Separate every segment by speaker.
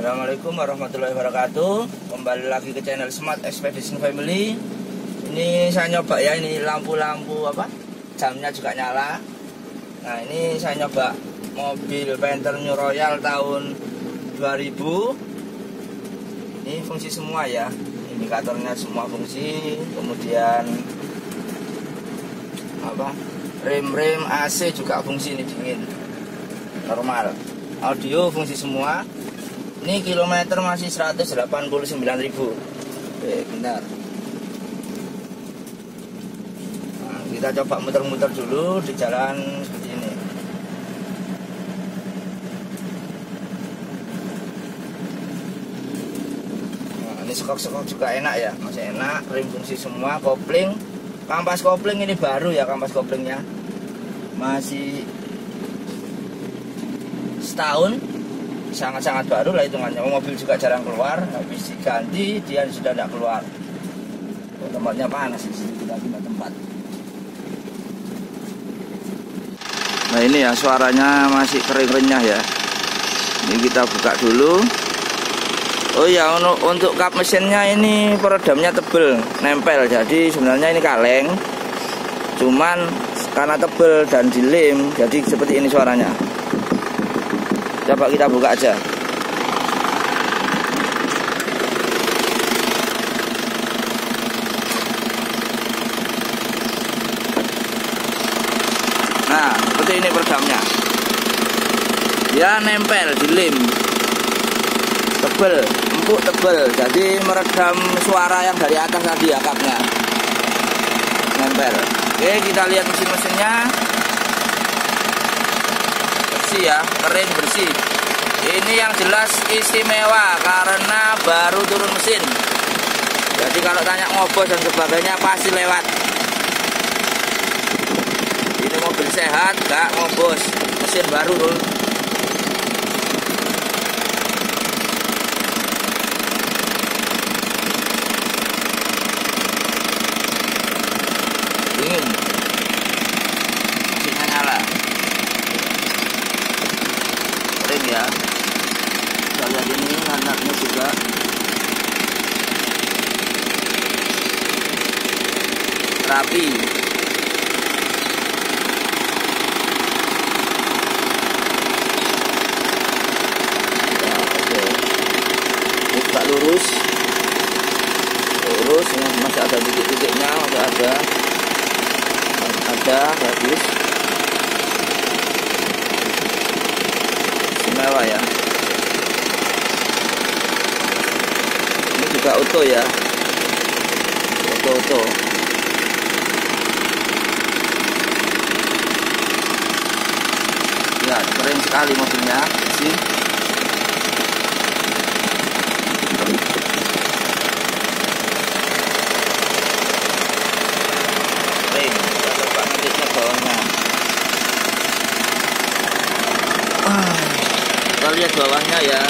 Speaker 1: Assalamualaikum warahmatullahi wabarakatuh. Kembali lagi ke channel Smart Expedition Family. Ini saya nyoba ya, ini lampu-lampu apa? Jamnya juga nyala. Nah, ini saya nyoba mobil Panther New Royal tahun 2000. Ini fungsi semua ya. Indikatornya semua fungsi. Kemudian apa? Rem AC juga fungsi, ini dingin. Normal. Audio fungsi semua. Ini kilometer masih 189.000. Oke, bentar. Nah, kita coba muter-muter dulu di jalan seperti ini. Nah, ini sekok-sekok juga enak ya, masih enak. Rem fungsi semua, kopling, kampas kopling ini baru ya, kampas koplingnya masih setahun. Sangat-sangat baru lah hitungannya. Mobil juga jarang keluar, habis diganti dia sudah tidak keluar. Tempatnya panas di sini, kita pindah tempat. Nah, ini ya suaranya masih kering-renyah ya. Ini kita buka dulu. Oh ya, untuk kap mesinnya ini peredamnya tebel, nempel. Jadi sebenarnya ini kaleng, cuman karena tebel dan dilem, jadi seperti ini suaranya. Coba kita buka aja. Nah, seperti ini peredamnya. Dia nempel, dilem, tebel, empuk tebel. Jadi meredam suara yang dari atas tadi ya, kapnya nempel. Oke, kita lihat mesin-mesinnya. Bersih ya, kering bersih. Ini yang jelas istimewa karena baru turun mesin. Jadi kalau tanya ngobos dan sebagainya pasti lewat. Ini mobil sehat, gak ngobos, mesin baru loh. Dingin, mesinnya nyala. Ya, kita lihat ini anaknya juga rapi. Ya, oke. Ini tak lurus, ini masih ada titik-titiknya, masih ada bagus. Mewah ya. Ini juga auto ya, auto. Ya, keren sekali mobilnya sih. Keren, kita coba ngeceknya bawahnya. Kita lihat bawahnya ya.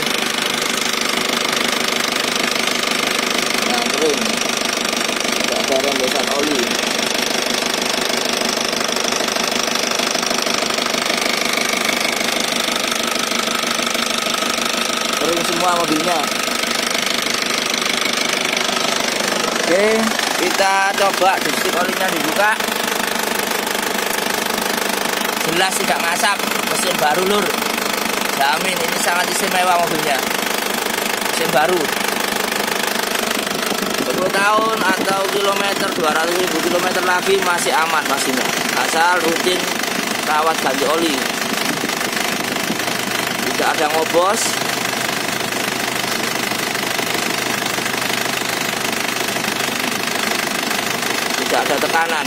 Speaker 1: Nah, kering. Tidak ada rembesan oli. Kering semua mobilnya. Oke, kita coba distrik olinya dibuka. Jelas tidak ngasap, mesin baru lur. Jamin ini sangat istimewa mobilnya. Mesin baru 10 tahun atau kilometer 200.000 kilometer lagi masih aman mesinnya. Asal rutin rawat ganti oli. Tidak ada ngobos. Tidak ada tekanan.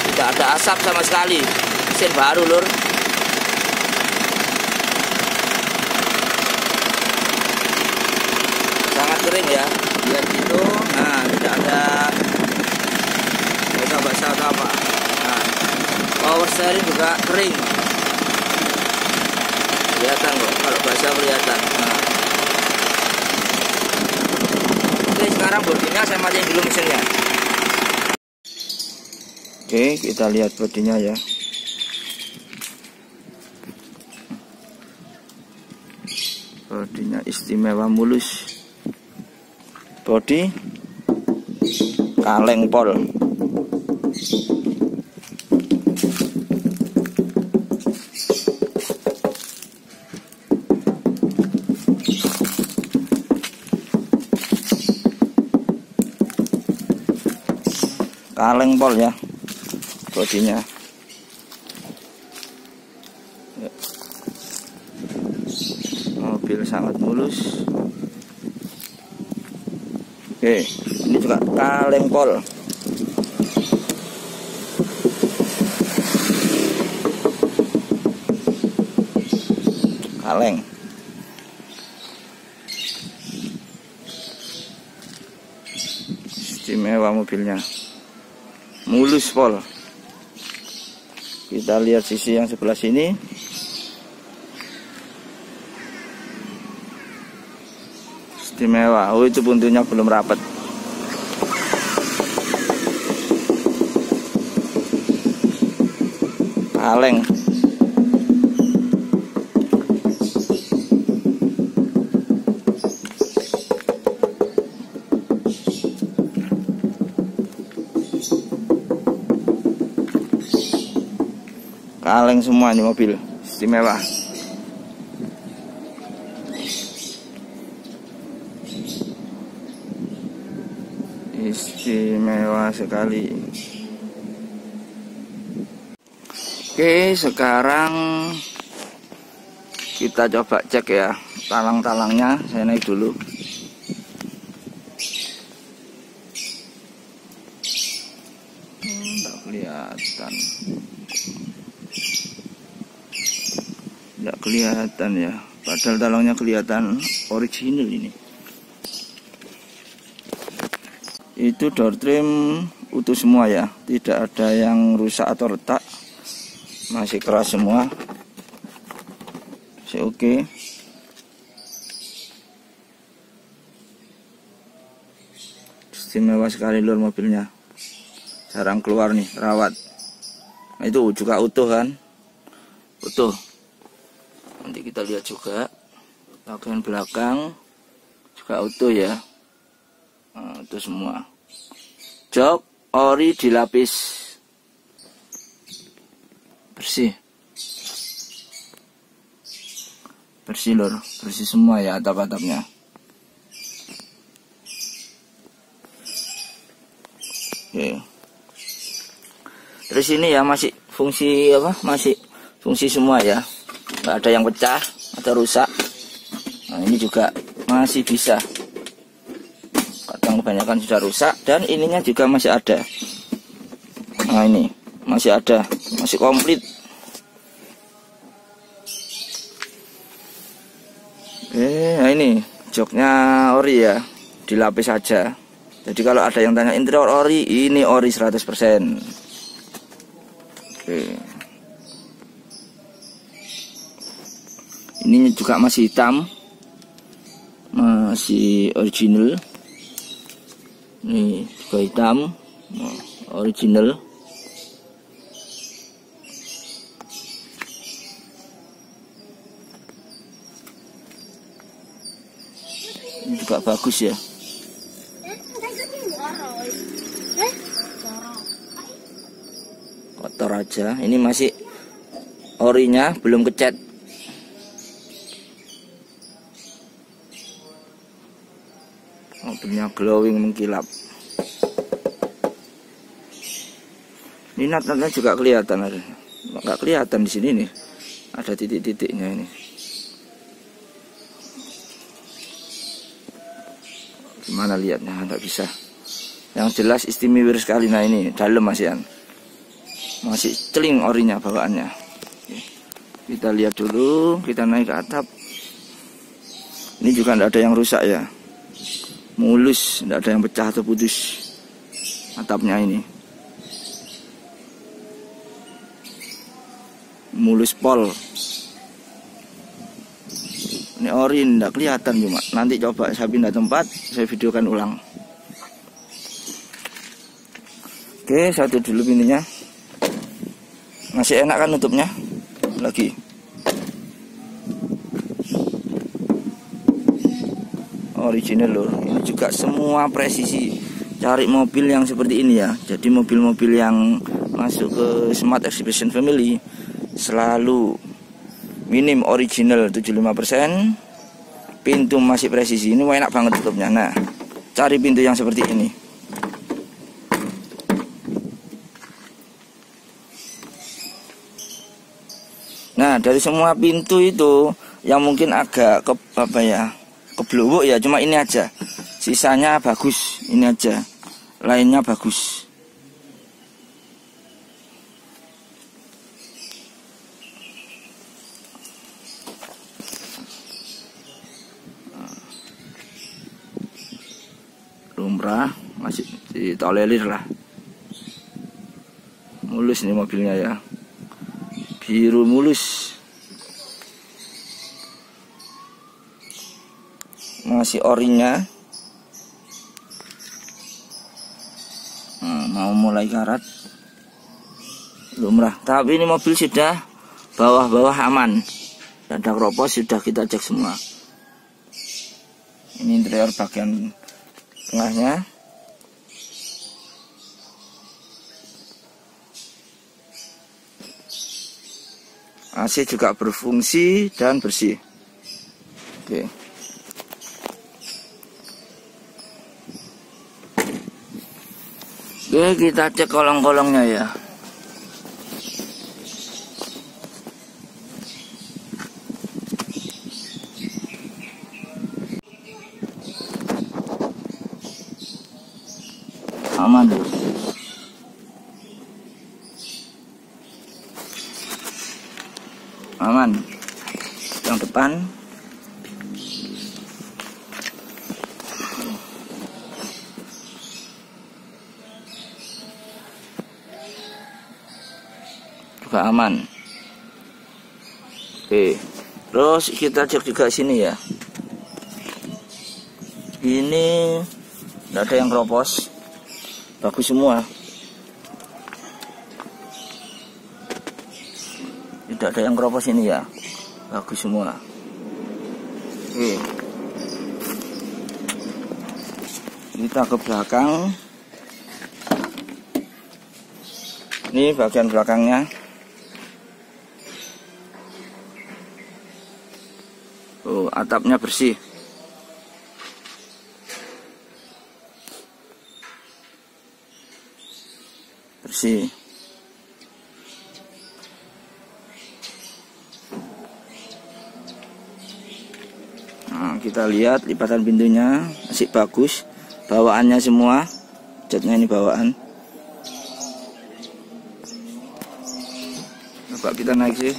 Speaker 1: Tidak ada asap sama sekali. Mesin baru lur. Sangat kering ya, lihat gitu. Nah, tidak ada basah-basah atau apa. Nah, power steering juga kering. Kelihatan kok, kalau basah kelihatan. Nah. Oke, sekarang bodinya saya matiin dulu mesinnya. Oke, kita lihat bodinya ya. Bodinya istimewa, mulus. Bodi kaleng pol. Kaleng pol ya bodinya. Mobil sangat mulus. Oke, ini juga kaleng pol. Kaleng. Istimewa mobilnya. Mulus pol. Kita lihat sisi yang sebelah sini. Istimewa. Oh, itu buntunya belum rapat. Kaleng. Kaleng semua ini mobil, istimewa. Istimewa sekali. Oke, sekarang kita coba cek ya talang-talangnya. Saya naik dulu. Nggak kelihatan. Nggak kelihatan ya, padahal talangnya kelihatan original ini. Itu door trim utuh semua ya, tidak ada yang rusak atau retak, masih keras semua, masih oke. Istimewa sekali lur mobilnya, jarang keluar nih, rawat. Nah, itu juga utuh kan, utuh. Nanti kita lihat juga bagian belakang juga utuh ya. Nah, itu semua. Jok ori dilapis bersih. Bersih lor, bersih semua ya atap-atapnya. Oke. Terus ini ya masih fungsi apa? Masih fungsi semua ya. Nggak ada yang pecah atau rusak. Nah, ini juga masih bisa. Kadang kebanyakan sudah rusak dan ininya juga masih ada. Nah, ini masih ada, masih komplit. Nah ini joknya ori ya, dilapis saja. Jadi kalau ada yang tanya interior ori, ini ori 100%. Oke. Ini juga masih hitam, masih original. Ini juga hitam, original. Ini juga bagus ya. Kotor aja. Ini masih orinya, belum kecat. Mobilnya glowing, mengkilap. Ini nat-natnya juga kelihatan ada. Nggak kelihatan di sini nih. Ada titik-titiknya ini. Gimana lihatnya? Nggak bisa. Yang jelas istimewa sekali. Nah ini dalam masih celing orinya bawaannya. Kita lihat dulu. Kita naik ke atap. Ini juga nggak ada yang rusak ya. Mulus, tidak ada yang pecah atau putus atapnya ini. Mulus pol. Ini ori tidak kelihatan cuma. Nanti coba saya pindah tempat, saya videokan ulang. Oke, satu dulu pintunya. Masih enak kan nutupnya? Lagi. original loh. Ini juga semua presisi. Cari mobil yang seperti ini ya. Jadi mobil-mobil yang masuk ke Smart Exhibition Family selalu minim original 75%. Pintu masih presisi. Ini enak banget tutupnya. Nah, cari pintu yang seperti ini. Nah, dari semua pintu itu yang mungkin agak keblowok ya, cuma ini aja. Sisanya bagus, ini aja. Lainnya bagus. Lumrah, masih ditolerir lah. Mulus nih mobilnya ya. Biru mulus. Masih orinya. Mau mulai karat. Lumrah. Tapi ini mobil sudah bawah-bawah aman. Tidak ada keropos, sudah kita cek semua. Ini interior bagian tengahnya. AC juga berfungsi dan bersih. Oke. Oke, kita cek kolong-kolongnya ya. Aman tuh. Aman. Yang depan juga aman. Oke, terus kita cek juga sini ya. Ini tidak ada yang keropos, bagus semua. Tidak ada yang keropos ini ya, bagus semua. Oke, kita ke belakang. Ini bagian belakangnya. Oh, atapnya bersih. Bersih. Nah, kita lihat lipatan pintunya masih bagus, bawaannya semua, catnya ini bawaan. Coba kita naik sih.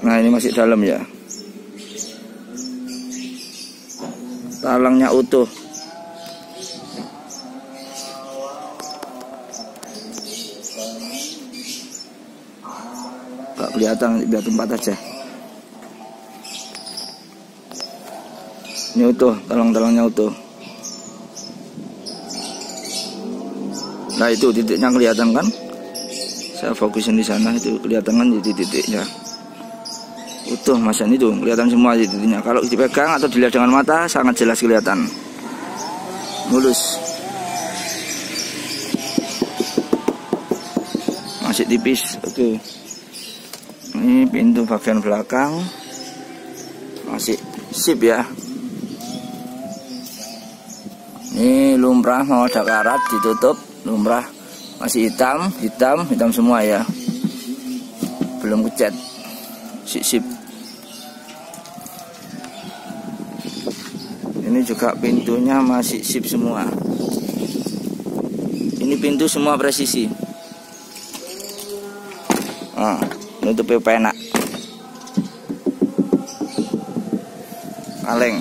Speaker 1: Nah, ini masih dalam ya. Talangnya utuh. Gak kelihatan, biar tempat aja. Ini utuh, talang-talangnya utuh. Nah, itu titiknya kelihatan kan? Saya fokusin di sana, itu kelihatan kan di titiknya. Utuh masan itu, kelihatan semua titiknya. Kalau dipegang atau dilihat dengan mata sangat jelas kelihatan. Mulus. Masih tipis. Oke. Ini pintu bagian belakang masih sip ya. Ini lumrah mau ada karat ditutup, lumrah masih hitam semua ya. Belum kecat. Sip. Ini juga pintunya masih sip semua. Ini pintu semua presisi. Nah, nutupnya penak. Kaleng.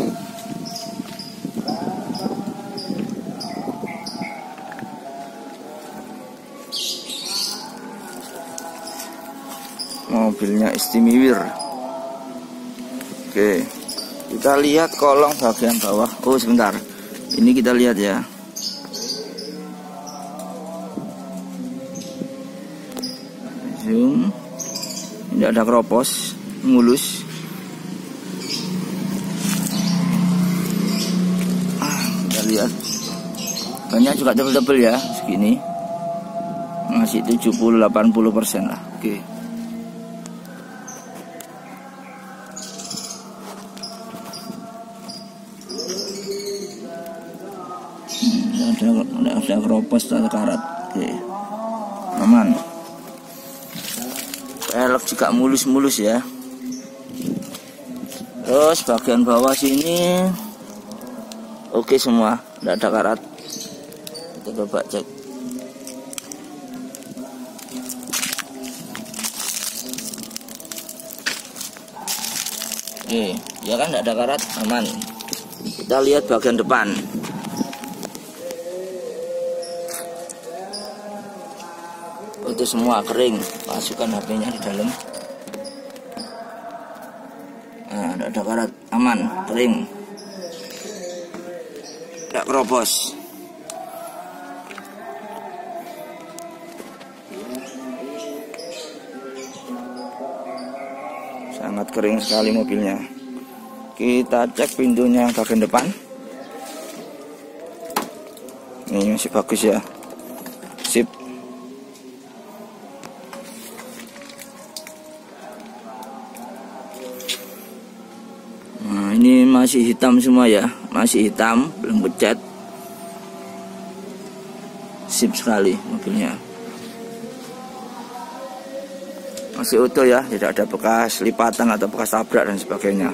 Speaker 1: Mobilnya istimewa. Oke, kita lihat kolong bagian bawah. Oh sebentar, ini kita lihat ya. Zoom. Tidak ada keropos, mulus. lihat. Banyak juga tebel-tebel ya, segini. Masih 70-80% lah. Oke. Ada keropos atau karat. Oke. Aman. Pelek juga mulus-mulus ya. Terus bagian bawah sini oke semua, tidak ada karat. Kita coba cek. Oke, ya kan tidak ada karat, aman. Kita lihat bagian depan. Itu semua kering, masukkan HP-nya di dalam. Nah, tidak ada karat, aman, kering, tidak keropos. Sangat kering sekali mobilnya. Kita cek pintunya bagian depan. Ini masih bagus ya, sip. Nah, ini masih hitam semua ya, masih hitam, belum ngecat. Sip sekali mobilnya. Masih utuh ya, tidak ada bekas lipatan atau bekas tabrak dan sebagainya.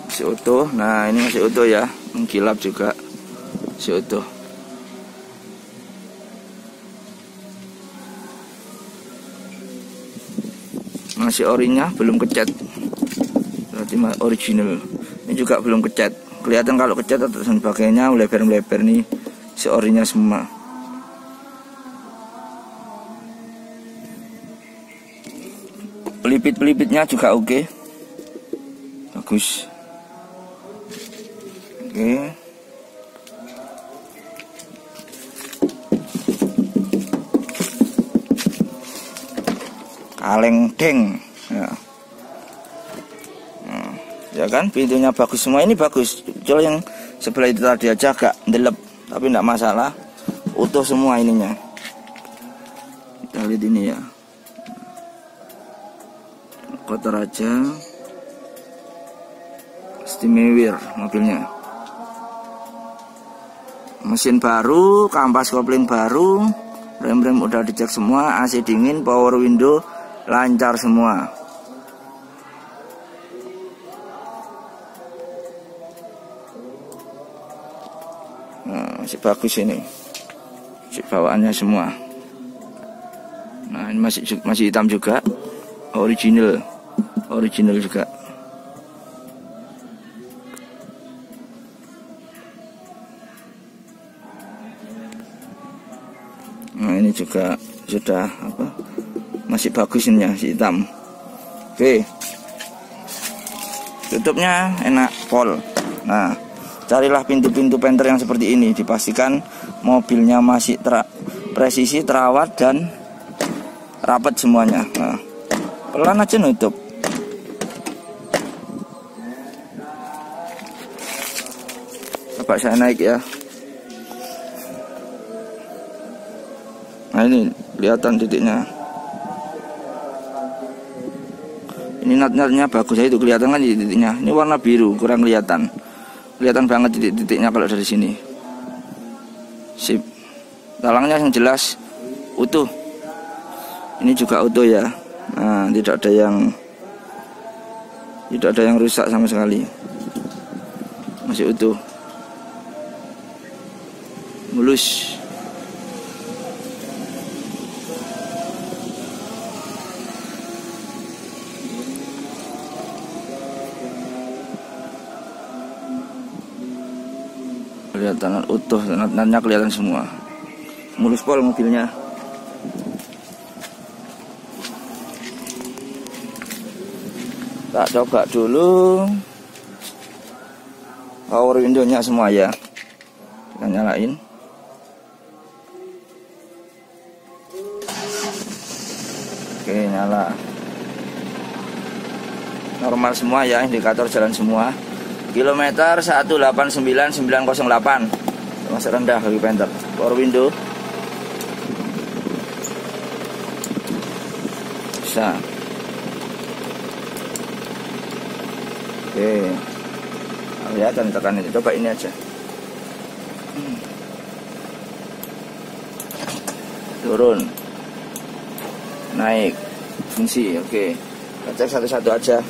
Speaker 1: Masih utuh. Nah, ini masih utuh ya, mengkilap juga, masih utuh. Masih orinya belum kecat, berarti original. Ini juga belum kecat. Kelihatan kalau kecat atau sebagainya, melebar-melebar nih, si orinya semua. Pelipit-pelipitnya juga oke, bagus. Oke. Kaleng deng ya. Nah, ya kan, pintunya bagus semua, ini bagus. Cuma yang sebelah itu tadi aja agak ndelep, tapi enggak masalah, utuh semua ininya. Kita lihat ini ya, kotor aja, istimewa mobilnya. Mesin baru, kampas kopling baru, rem-rem udah dicek semua, AC dingin, power window lancar semua. Nah, masih bagus ini, masih bawaannya semua. Nah, ini masih hitam juga, original juga. Nah, ini juga sudah apa? Masih bagus ini ya, si hitam. Oke. Tutupnya enak, pol. Nah, carilah pintu-pintu penter yang seperti ini, dipastikan mobilnya masih presisi, terawat dan rapat semuanya. Nah, pelan aja nutup. Coba saya naik ya. Nah, ini kelihatan titiknya. Ini nut-nutnya bagus ya, itu kelihatan kan titiknya. Ini warna biru, kurang kelihatan. Kelihatan banget titik-titiknya kalau dari sini. Sip. Talangnya yang jelas utuh. Ini juga utuh ya. Nah, tidak ada yang rusak sama sekali. Masih utuh. Mulus. Kelihatan utuh, nutnya kelihatan semua. Mulus pol mobilnya. Tak coba dulu power window-nya semua ya. Kita nyalain. Oke, nyala. Normal semua ya, indikator jalan semua. Kilometer 189908. Masih rendah bagi Panther. Power window. Bisa. Oke. Kelihatan tekan ini. Coba ini aja. Turun. Naik. Fungsi. Oke. Kita cek satu-satu aja.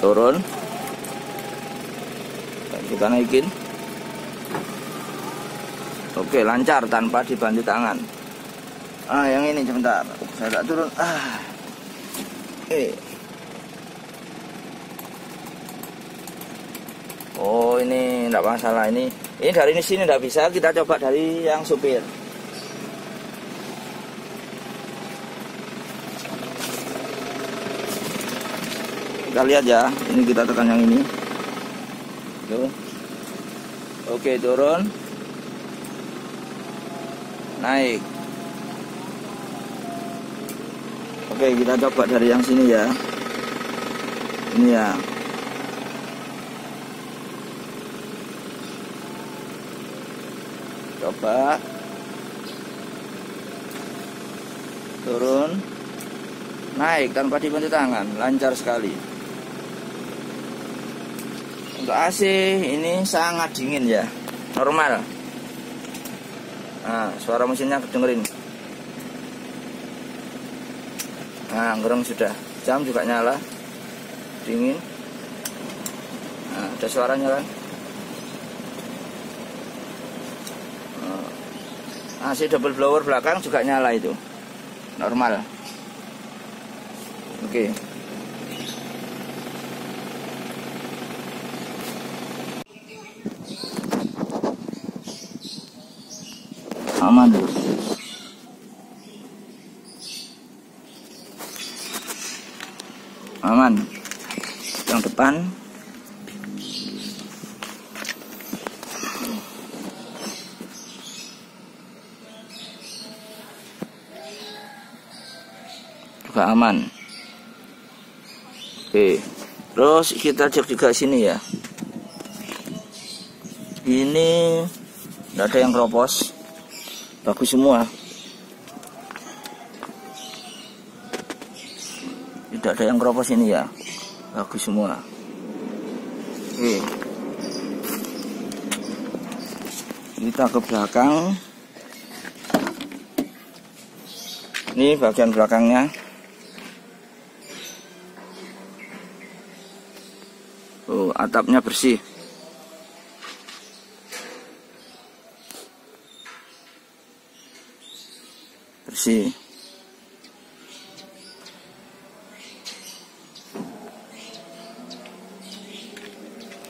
Speaker 1: Turun. Kita naikin. Oke, lancar tanpa dibantu tangan. Yang ini sebentar. Saya tak turun. Oh, ini enggak masalah ini. Ini dari sini enggak bisa, kita coba dari yang supir. Kita lihat ya, ini kita tekan yang ini. Tuh. Oke, turun. Naik. Oke, kita coba dari yang sini ya. Ini ya. Coba. Turun. Naik tanpa dibantu tangan, lancar sekali. Untuk AC ini sangat dingin ya, normal. Nah, suara mesinnya dengerin. Nah, gereng sudah. Jam juga nyala, dingin. Nah, ada suaranya kan. AC double blower belakang juga nyala itu, normal. Oke. Aman. Aman. Yang depan. Juga aman. Oke. Terus kita cek juga sini ya. Ini tidak ada yang keropos. Bagus semua. Tidak ada yang keropos ini ya. Bagus semua. Oke. Kita ke belakang. Ini bagian belakangnya. Oh, atapnya bersih. Bersih.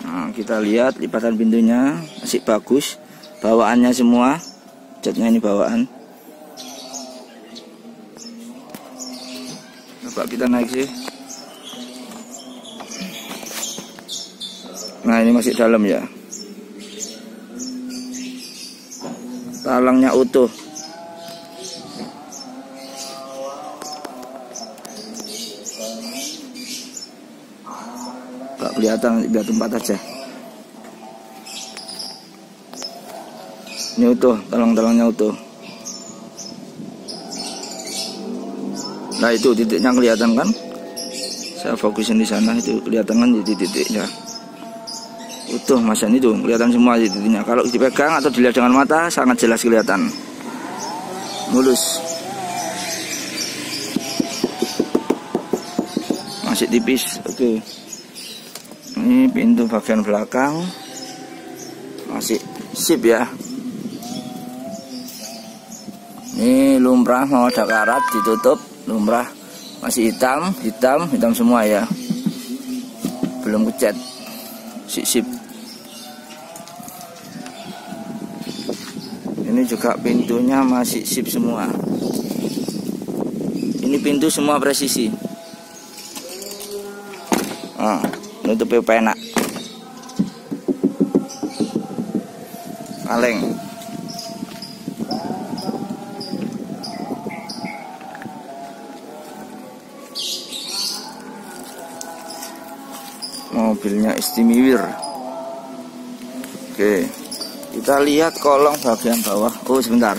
Speaker 1: Nah, kita lihat lipatan pintunya masih bagus. Bawaannya semua. Catnya ini bawaan. Coba kita naik sih. Nah, ini masih dalam ya. Talangnya utuh. Gak kelihatan, biar tempat aja. Ini utuh, talang-talangnya utuh. Nah, itu titiknya kelihatan kan? Saya fokusin di sana, itu kelihatan kan titik-titiknya. Utuh masan itu, kelihatan semua titiknya. Kalau dipegang atau dilihat dengan mata sangat jelas kelihatan. Mulus. Masih tipis, oke. Ini pintu bagian belakang masih sip ya. Ini lumrah mau ada karat ditutup, lumrah masih hitam semua ya. Belum kecat, sip. Ini juga pintunya masih sip semua. Ini pintu semua presisi. Nutupnya penak. Kaleng. Mobilnya istimewa. Oke, kita lihat kolong bagian bawah. Oh sebentar,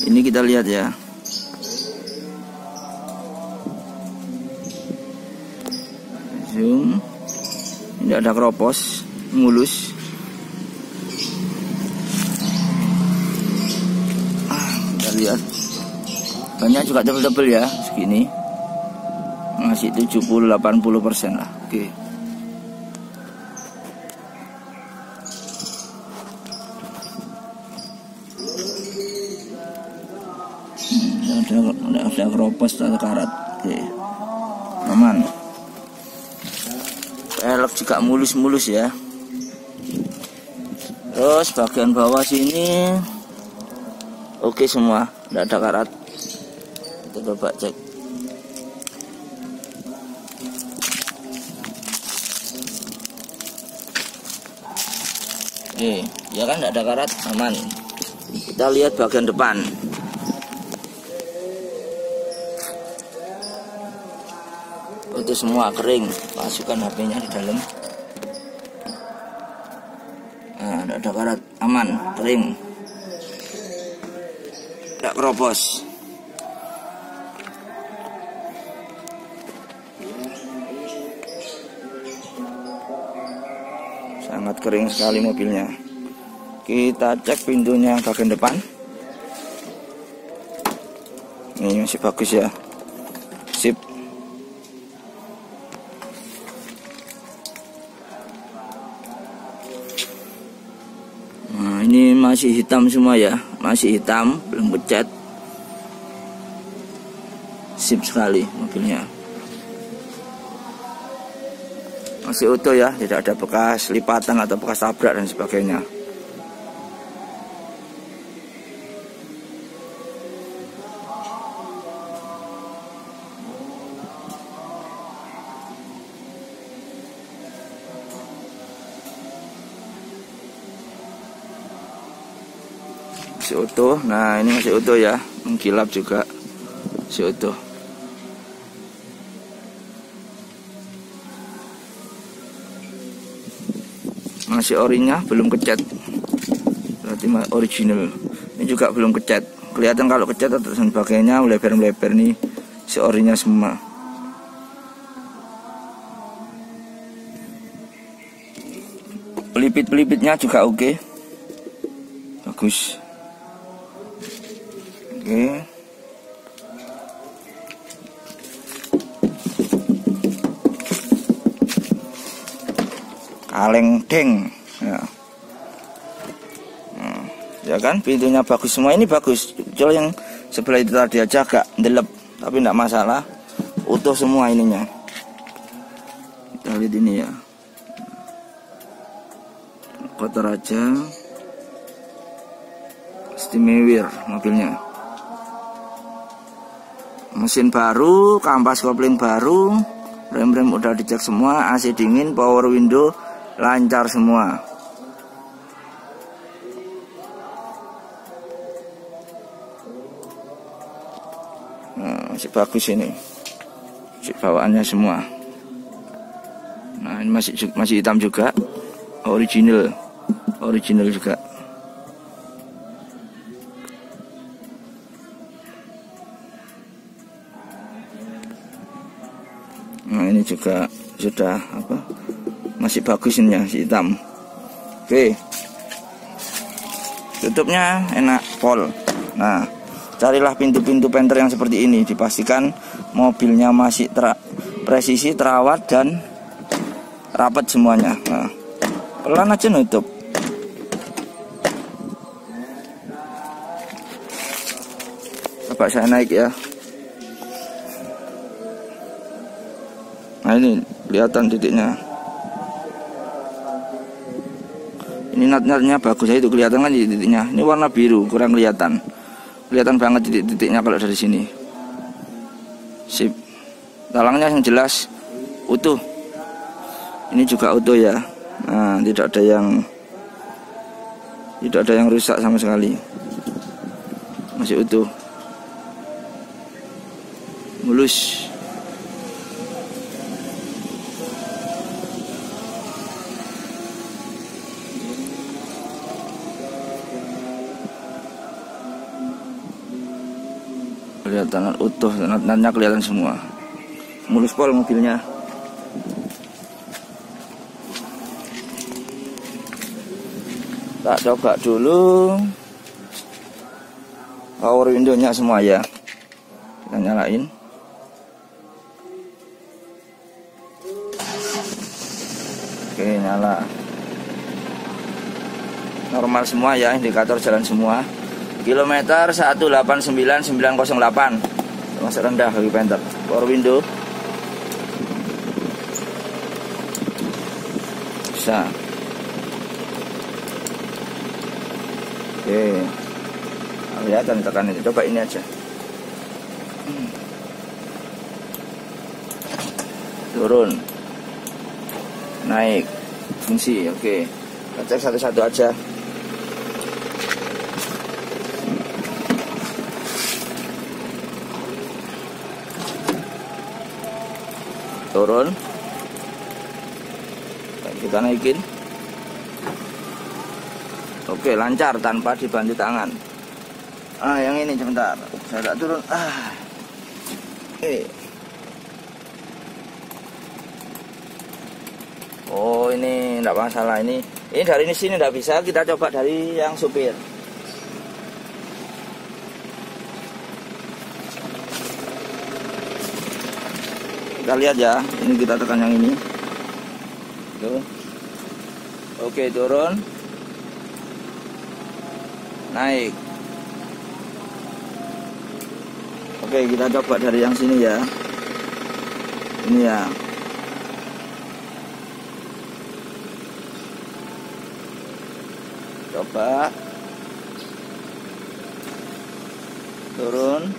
Speaker 1: ini kita lihat ya. Zoom. Ini ada keropos, mulus. Kita lihat. Banyak juga tebel-tebel ya, segini. Masih 70-80% lah. Oke. Ada keropos, ada karat. Oke. Aman. Pelek juga mulus-mulus ya. Terus bagian bawah sini oke semua, tidak ada karat. Kita coba cek. Oke, ya kan tidak ada karat, aman. Kita lihat bagian depan. Itu semua kering, masukkan HP-nya di dalam. Nah, tidak ada karat, aman, kering, tidak keropos. Sangat kering sekali mobilnya. Kita cek pintunya bagian depan. Ini masih bagus ya, sip. Nah, ini masih hitam semua ya, masih hitam, belum kecat. Sip sekali mobilnya. Masih utuh ya, tidak ada bekas lipatan atau bekas tabrak dan sebagainya. Masih utuh. Nah ini masih utuh ya, mengkilap juga, masih utuh. Masih orinya belum kecat, berarti original. Ini juga belum kecat, kelihatan kalau kecat atau sebagainya melebar-melebar nih, si orinya semua. Pelipit-pelipitnya juga oke, bagus. Oke. Kaleng deng ya. Ya kan pintunya bagus semua, ini bagus. Cuma yang sebelah itu tadi aja agak ndelep, tapi enggak masalah, utuh semua ininya. Kita lihat ini ya, kotor aja, istimewa mobilnya. Mesin baru, kampas kopling baru, rem-rem udah dicek semua, AC dingin, power window lancar semua. Nah, masih bagus ini, masih bawaannya semua. Nah ini masih hitam juga, original juga. Nah ini juga sudah apa, masih bagus ini ya, masih hitam. Oke, tutupnya enak, pol. Nah carilah pintu-pintu penter yang seperti ini, dipastikan mobilnya masih presisi, terawat dan rapat semuanya. Nah pelan aja nutup. Coba saya naik ya. Nah ini kelihatan titiknya. Ini nat-natnya bagus ya, itu kelihatan kan titiknya. Ini warna biru, kurang kelihatan. Kelihatan banget titik-titiknya kalau dari sini. Sip. Talangnya yang jelas utuh. Ini juga utuh ya. Nah, tidak ada yang rusak sama sekali. Masih utuh. Mulus. Kelihatan utuh, natnya kelihatan semua. Mulus pol mobilnya. Tak coba dulu power window-nya semua ya. Kita nyalain. Oke, nyala. Normal semua ya, indikator jalan semua. Kilometer 189908. Termasuk rendah bagi Panther. Power window. Bisa. Oke, kelihatan tekan ini. Coba ini aja. Turun, naik, fungsi. Oke, kita cek satu-satu aja. Turun, kita naikin. Oke, lancar tanpa dibantu tangan. Yang ini sebentar, saya tak turun. Oh, ini enggak masalah. Ini dari sini enggak bisa. Kita coba dari yang supir. Kita lihat ya. Ini kita tekan yang ini. Tuh. Oke, turun. Naik. Oke, kita coba dari yang sini ya. Ini ya. Coba. Turun.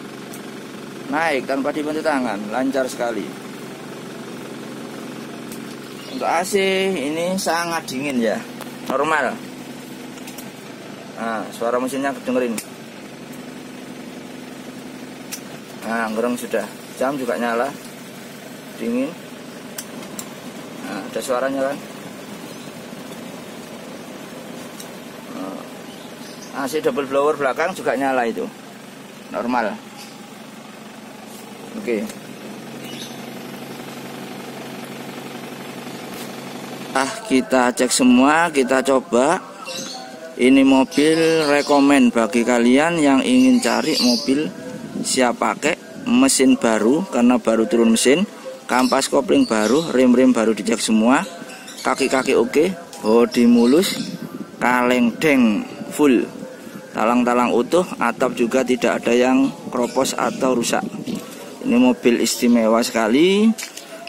Speaker 1: Naik tanpa dibantu tangan, lancar sekali. Untuk AC ini sangat dingin ya. Normal. Nah, suara mesinnya kedengerin. Nah, ngereng sudah. Jam juga nyala. Dingin. Nah, ada suaranya kan. AC double blower belakang juga nyala itu. Normal. Oke. Kita cek semua, kita coba. Ini mobil rekomen bagi kalian yang ingin cari mobil siap pakai, mesin baru karena baru turun mesin, kampas kopling baru, rem-rem baru dicek semua, kaki-kaki oke, bodi mulus, kaleng deng full, talang-talang utuh, atap juga tidak ada yang kropos atau rusak. Ini mobil istimewa sekali.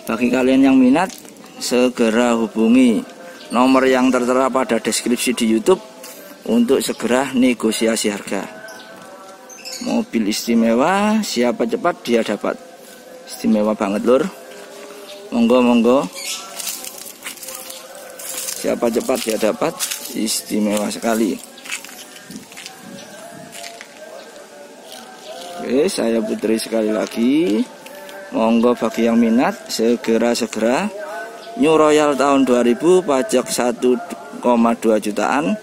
Speaker 1: Bagi kalian yang minat, segera hubungi nomor yang tertera pada deskripsi di YouTube untuk segera negosiasi harga. Mobil istimewa, siapa cepat dia dapat. Istimewa banget lur. Monggo. Siapa cepat dia dapat. Istimewa sekali. Oke, saya putri sekali lagi. Monggo bagi yang minat, segera. New Royal tahun 2000, pajak 1,2 jutaan.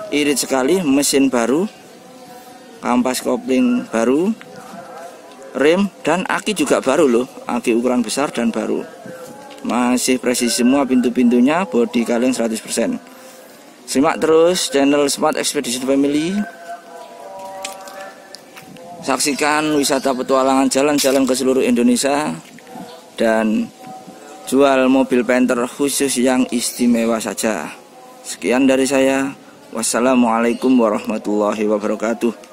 Speaker 1: Irit sekali, mesin baru, kampas kopling baru, rem dan aki juga baru loh. Aki ukuran besar dan baru. Masih presisi semua pintu-pintunya, bodi kaleng 100%. Simak terus channel Smart Expedition Family. Saksikan wisata petualangan jalan-jalan ke seluruh Indonesia dan jual mobil Panther khusus yang istimewa saja. Sekian dari saya. Wassalamualaikum warahmatullahi wabarakatuh.